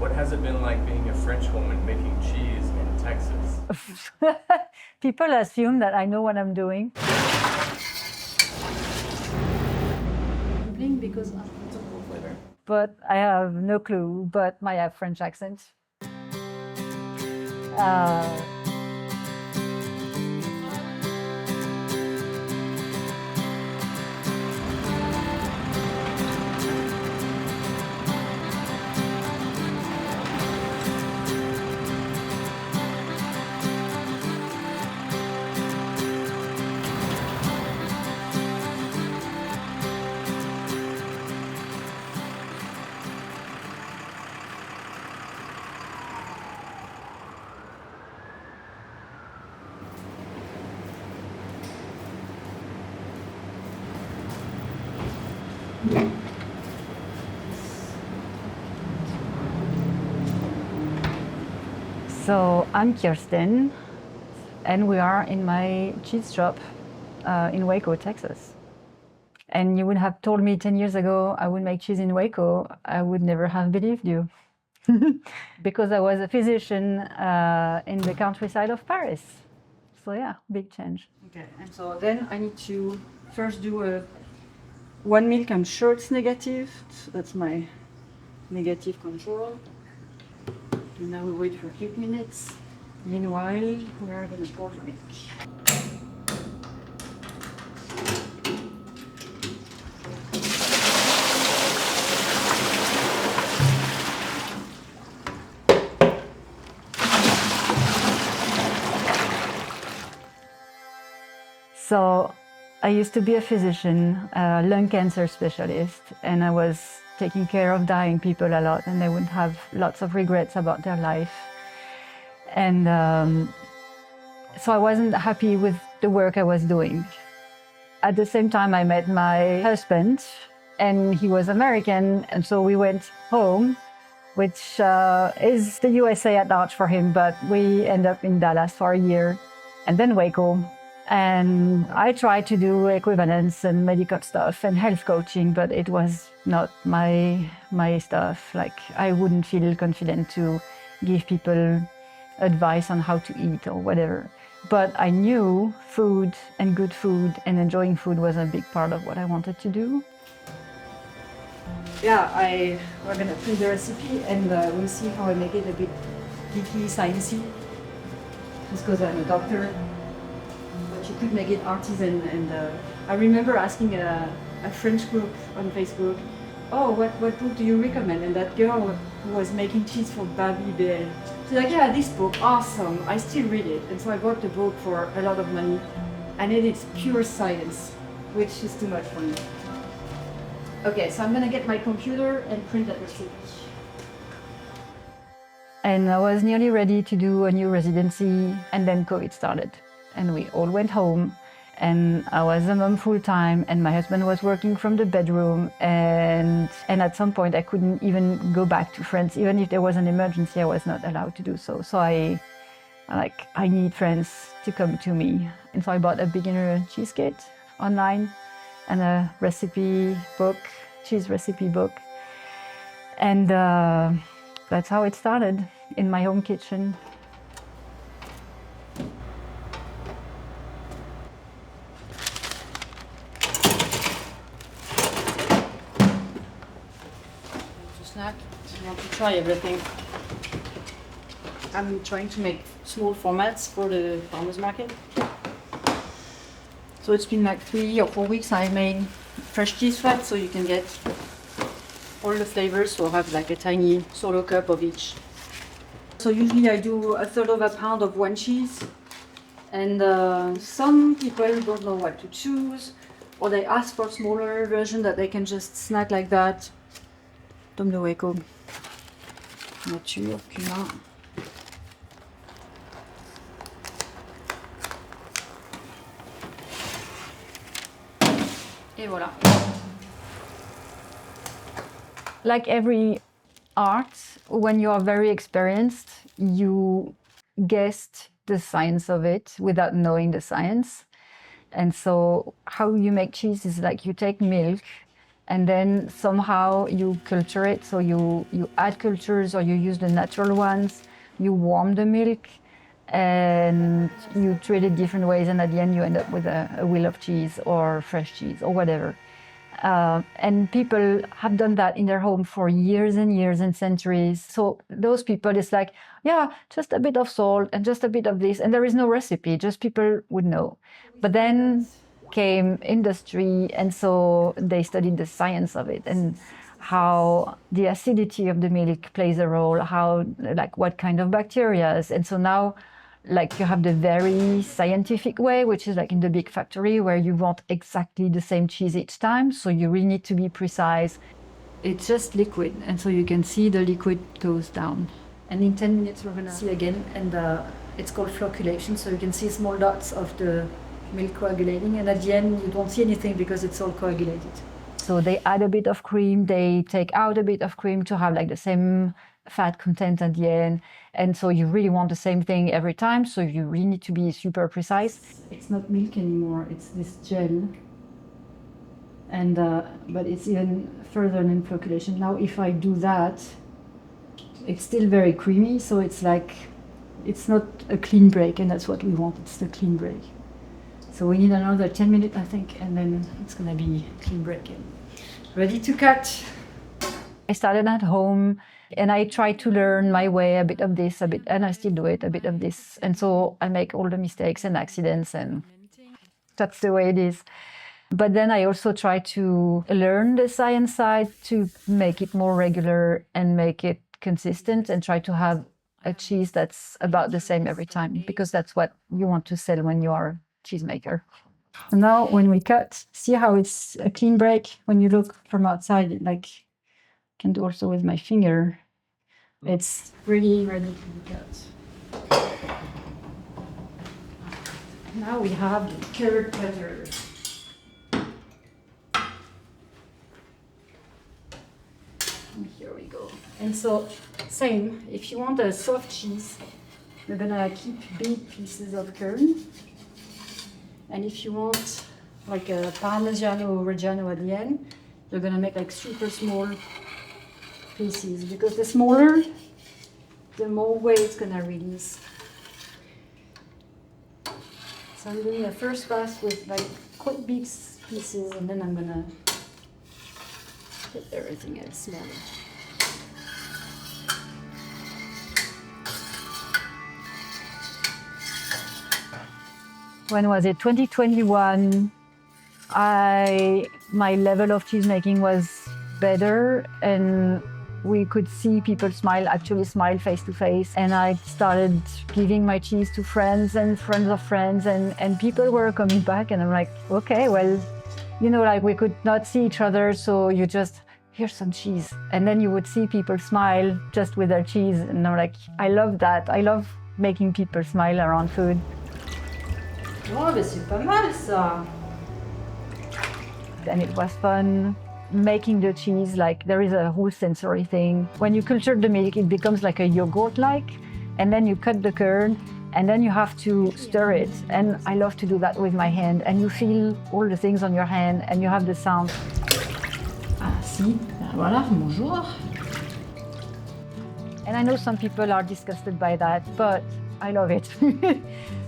What has it been like being a French woman making cheese in Texas? People assume that I know what I'm doing. Because I'm flavor. But I have no clue, but I have French accent. So I'm Kirsten, and we are in my cheese shop in Waco, Texas. And you would have told me 10 years ago I would make cheese in Waco, I would never have believed you. Because I was a physician in the countryside of Paris. So yeah, big change. Okay, and so then I need to first do a 1 milk. I'm sure it's negative. So that's my negative control. And now we wait for a few minutes. Meanwhile, we are going to pour the milk. So I used to be a physician, a lung cancer specialist, and I was taking care of dying people a lot, and they would have lots of regrets about their life. And so I wasn't happy with the work I was doing. At the same time, I met my husband, and he was American, and so we went home, which is the USA at large for him, but we ended up in Dallas for a year, and then Waco. And I tried to do equivalence and medical stuff and health coaching, but it was not my stuff. Like, I wouldn't feel confident to give people advice on how to eat or whatever. But I knew food and good food and enjoying food was a big part of what I wanted to do. Yeah, we're gonna print the recipe and we'll see how I make it a bit geeky, sciencey. Just because I'm a doctor. But you could make it artisan, and I remember asking a French group on Facebook, oh, what book do you recommend? And that girl who was making cheese for Babybel, she's like, yeah, this book, awesome, I still read it. And so I bought the book for a lot of money, and it is pure science, which is too much for me. Okay, so I'm gonna get my computer and print that recipe. And I was nearly ready to do a new residency, and then COVID started. And we all went home, and I was a mom full-time, and my husband was working from the bedroom, and at some point I couldn't even go back to France. Even if there was an emergency, I was not allowed to do so. So I need friends to come to me. And so I bought a beginner cheese kit online and a recipe book, cheese recipe book. And that's how it started, in my home kitchen. I want to try everything. I'm trying to make small formats for the farmers market. So it's been like 3 or 4 weeks. I made fresh cheese fat, so you can get all the flavors. So I have like a tiny solo cup of each. So usually I do 1/3 of a pound of one cheese. And some people don't know what to choose, or they ask for a smaller version that they can just snack like that. Tome de Waco. Nature, cumin. Et voilà. Like every art, when you are very experienced, you guessed the science of it without knowing the science. And so how you make cheese is like you take milk and then somehow you culture it. So you add cultures or you use the natural ones, you warm the milk, and you treat it different ways, and at the end you end up with a wheel of cheese or fresh cheese or whatever. And people have done that in their home for years and years and centuries. So those people, it's like, yeah, just a bit of salt and just a bit of this, and there is no recipe, just people would know. But then came industry, and so they studied the science of it and how the acidity of the milk plays a role, how, like, what kind of bacteria. And so now, like, you have the very scientific way, which is like in the big factory where you want exactly the same cheese each time. So you really need to be precise. It's just liquid. And so you can see the liquid goes down. And in 10 minutes, we're going to see again. And it's called flocculation. So you can see small dots of the milk coagulating. And at the end, you don't see anything because it's all coagulated. So they add a bit of cream. They take out a bit of cream to have like the same fat content at the end. And so you really want the same thing every time. So you really need to be super precise. It's not milk anymore. It's this gel. And but it's even further than flocculation. Now, if I do that, it's still very creamy. So it's like, it's not a clean break, and that's what we want. It's the clean break. So we need another 10 minutes, I think, and then it's gonna be clean break. Ready to cut. I started at home and I tried to learn my way, a bit of this, a bit, and I still do it, a bit of this. And so I make all the mistakes and accidents, and that's the way it is. But then I also try to learn the science side to make it more regular and make it consistent, and try to have a cheese that's about the same every time, because that's what you want to sell when you are a cheesemaker. And now when we cut, see how it's a clean break? When you look from outside, like, I can do also with my finger. It's really ready to be cut. Now we have the curd cutter. And here we go. And so, same, if you want a soft cheese, you're gonna keep big pieces of curd. And if you want like a Parmigiano or Reggiano at the end, you're gonna make like super small pieces, because the smaller, the more weight it's gonna release. So I'm doing a first pass with like quite big pieces, and then I'm gonna put everything else smaller. When was it? 2021. My level of cheese making was better, and we could see people actually smile face to face. And I started giving my cheese to friends and friends of friends, and people were coming back, and I'm like, okay, well, you know, like, we could not see each other, so you just, here's some cheese. And then you would see people smile just with their cheese, and I'm like, I love that. I love making people smile around food. Oh, mais c'est pas mal ça. And it was fun making the cheese. Like, there is a whole sensory thing. When you culture the milk, it becomes like a yogurt-like, and then you cut the curd, and then you have to stir it. And I love to do that with my hand, and you feel all the things on your hand, and you have the sound. Ah, si, voilà, bonjour. And I know some people are disgusted by that, but I love it.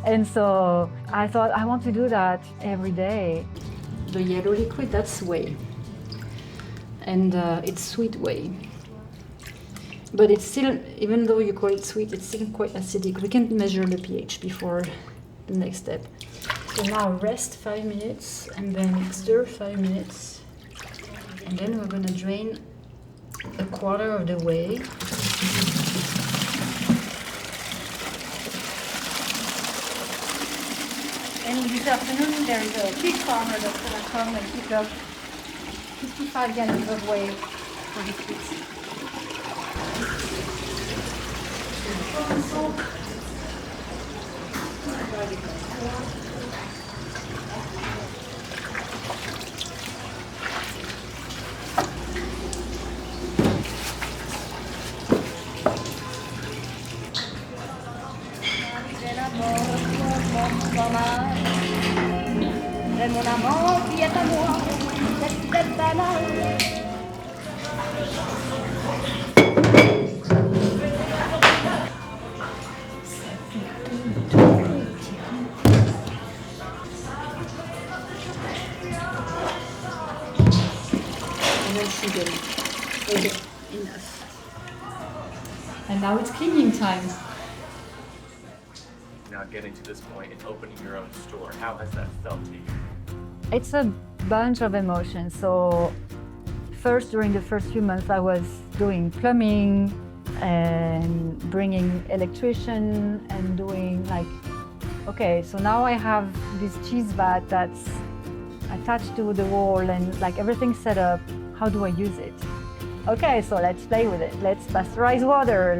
And so I thought, I want to do that every day. The yellow liquid, that's whey. And it's sweet whey. But it's still, even though you call it sweet, it's still quite acidic. We can measure the pH before the next step. So now rest 5 minutes, and then stir 5 minutes. And then we're gonna drain a quarter of the whey. And this afternoon there is a pig farmer that's going to come and pick up 55 gallons of whey for his pigs. Et mon amant qui est à moi, And then sugar. Okay, enough. And now it's cleaning time. Now getting to this point and opening your own store, how has that felt to you? It's a bunch of emotions. So first, during the first few months, I was doing plumbing and bringing electrician and doing like, okay, so now I have this cheese vat that's attached to the wall and like everything's set up. How do I use it? Okay, so let's play with it. Let's pasteurize water.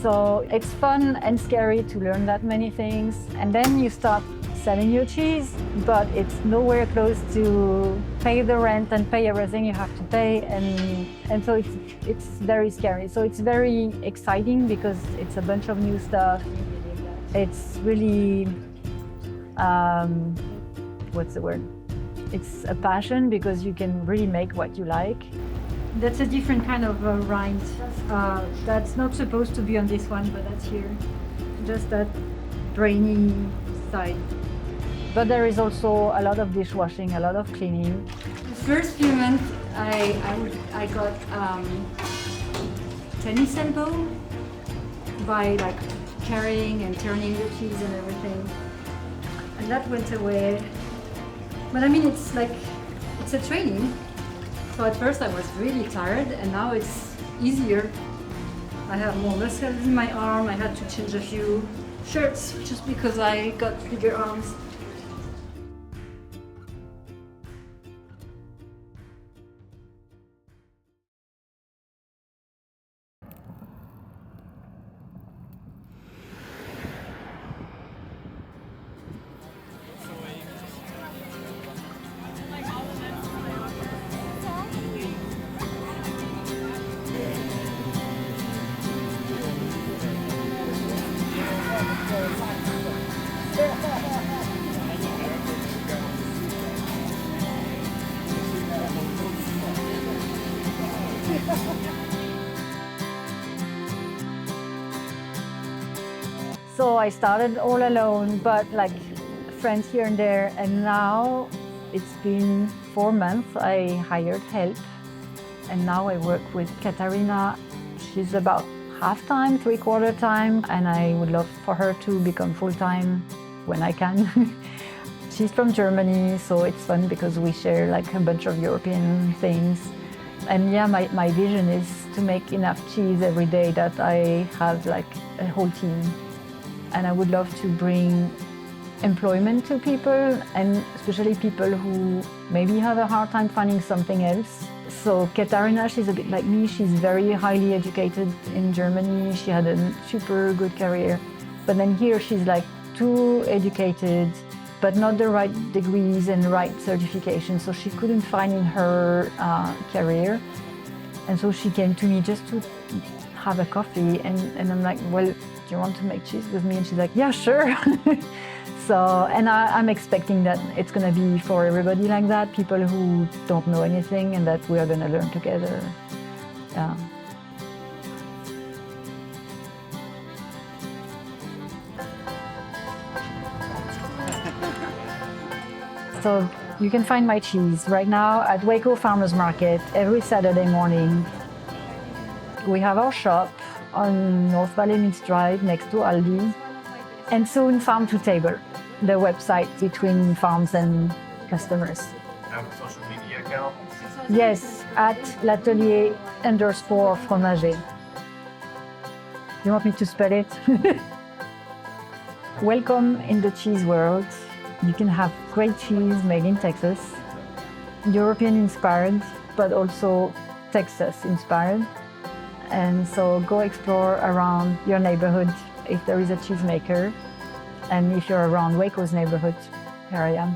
So it's fun and scary to learn that many things. And then you start selling your cheese, but it's nowhere close to pay the rent and pay everything you have to pay. And so it's very scary. So it's very exciting because it's a bunch of new stuff. It's really, what's the word? It's a passion because you can really make what you like. That's a different kind of rind. That's not supposed to be on this one, but that's here. Just that brainy side. But there is also a lot of dishwashing, a lot of cleaning. The first few months, I got tennis elbow by like carrying and turning the cheese and everything, and that went away. But I mean, it's a training. So at first I was really tired, and now it's easier. I have more muscles in my arm. I had to change a few shirts just because I got bigger arms. So I started all alone, but like friends here and there, and now it's been 4 months. I hired help, and now I work with Katarina. She's about half-time, three-quarter time, and I would love for her to become full-time when I can. She's from Germany, so it's fun because we share like a bunch of European things. And yeah, my vision is to make enough cheese every day that I have like a whole team. And I would love to bring employment to people, and especially people who maybe have a hard time finding something else. So Katarina, she's a bit like me. She's very highly educated in Germany. She had a super good career. But then here she's like too educated, but not the right degrees and right certification. So she couldn't find in her career. And so she came to me just to have a coffee. And I'm like, well, do you want to make cheese with me? And she's like, yeah, sure. And I'm expecting that it's going to be for everybody like that, people who don't know anything, and that we are going to learn together. Yeah. So you can find my cheese right now at Waco Farmers Market every Saturday morning. We have our shop on North Valley Mills Drive next to Aldi, and soon Farm to Table, the website between farms and customers. Have a social media account? Yes, at l'atelier_Fromager. You want me to spell it? Welcome in the cheese world. You can have great cheese made in Texas, European inspired, but also Texas inspired. And so go explore around your neighborhood if there is a cheesemaker. And if you're around Waco's neighborhood, here I am.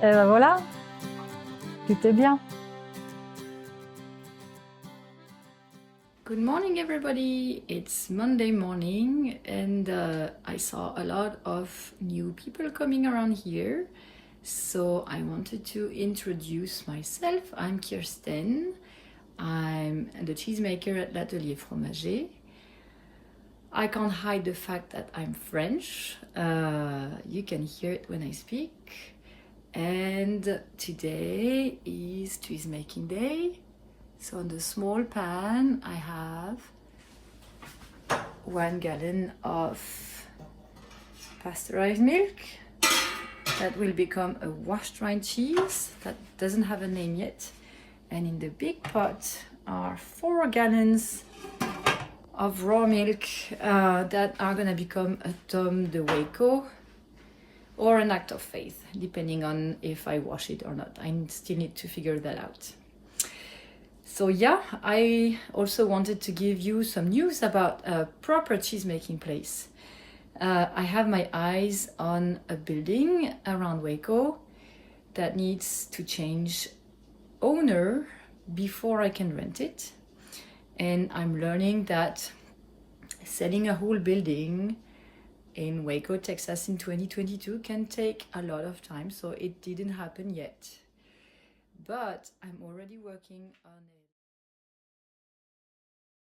Et ben voilà, tout est bien. Good morning, everybody. It's Monday morning, and I saw a lot of new people coming around here. So I wanted to introduce myself. I'm Kirsten. I'm the cheesemaker at l'Atelier Fromager. I can't hide the fact that I'm French. You can hear it when I speak. And today is cheese making day. So on the small pan, I have 1 gallon of pasteurized milk that will become a washed rind cheese that doesn't have a name yet. And in the big pot are 4 gallons of raw milk that are gonna become a tome de Waco or an act of faith, depending on if I wash it or not. I still need to figure that out. So yeah, I also wanted to give you some news about a proper cheese making place. I have my eyes on a building around Waco that needs to change owner before I can rent it. And I'm learning that selling a whole building in Waco, Texas in 2022 can take a lot of time, so it didn't happen yet. But I'm already working on it.